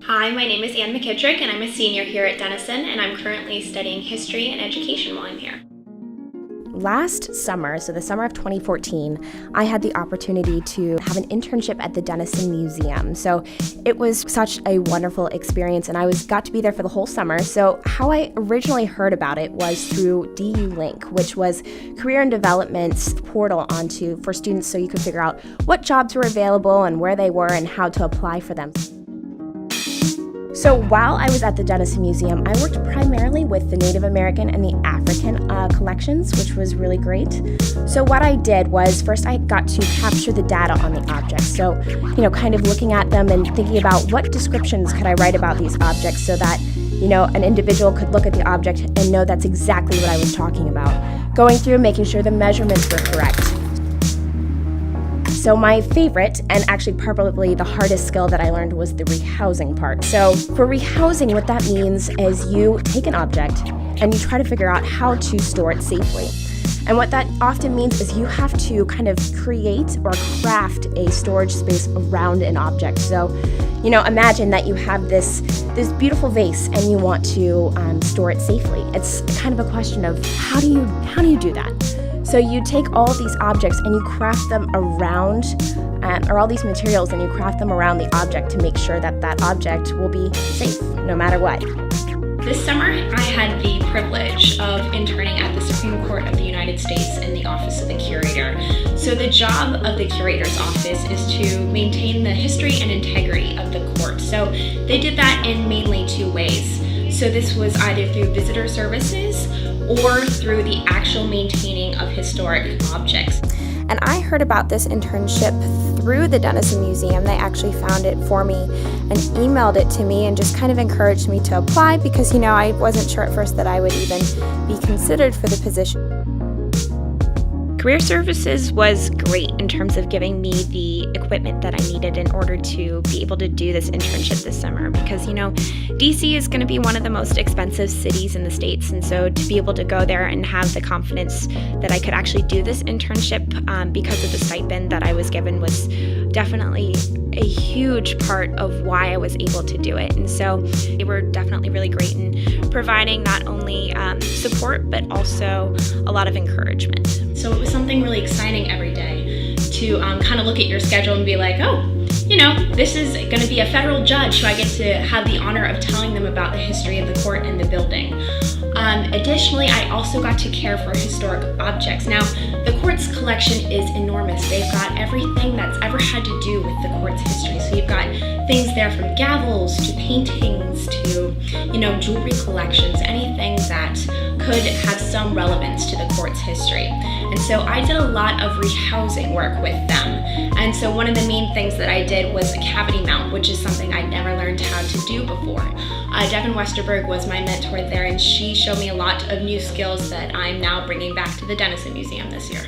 Hi, my name is McKiterick, and I'm a senior here at Denison, and I'm currently studying history and education while I'm here. Last summer, so the summer of 2014, I had the opportunity to have an internship at the Denison Museum. So it was such a wonderful experience, and I got to be there for the whole summer. So how I originally heard about it was through DU Link, which was career and development's portal for students, so you could figure out what jobs were available and where they were and how to apply for them. So while I was at the Denison Museum, I worked primarily with the Native American and the African collections, which was really great. So what I did was first I got to capture the data on the objects. So, kind of looking at them and thinking about what descriptions could I write about these objects so that, an individual could look at the object and know that's exactly what I was talking about. Going through making sure the measurements were correct. So my favorite, and actually probably the hardest skill that I learned, was the rehousing part. So for rehousing, what that means is you take an object and you try to figure out how to store it safely. And what that often means is you have to kind of create or craft a storage space around an object. So, imagine that you have this beautiful vase and you want to store it safely. It's kind of a question of how do you do that? So you take all of these objects and you craft them around, or all these materials, and you craft them around the object to make sure that that object will be safe no matter what. This summer, I had the privilege of interning at the Supreme Court of the United States in the Office of the Curator. So the job of the Curator's office is to maintain the history and integrity of the court. So they did that in mainly two ways. So this was either through visitor services or through the actual maintaining of historic objects. And I heard about this internship through the Denison Museum. They actually found it for me and emailed it to me and just kind of encouraged me to apply because, I wasn't sure at first that I would even be considered for the position. Career Services was great in terms of giving me the equipment that I needed in order to be able to do this internship this summer because, DC is going to be one of the most expensive cities in the States, and so to be able to go there and have the confidence that I could actually do this internship because of the stipend that I was given was definitely a huge part of why I was able to do it. And so they were definitely really great in providing not only support, but also a lot of encouragement. So it was something really exciting every day to kind of look at your schedule and be like, oh, this is going to be a federal judge who I get to have the honor of telling them about the history of the court and the building. Additionally, I also got to care for historic objects. Now, the court's collection is enormous. They've got everything that's ever had to do with the court's history. So you've got things there from gavels to paintings to, jewelry collections, anything that could have some relevance to the court's history. And so I did a lot of rehousing work with them. And so one of the main things that I did was a cavity mount, which is something I'd never learned how to do before. Devin Westerberg was my mentor there, and she showed me a lot of new skills that I'm now bringing back to the Denison Museum this year.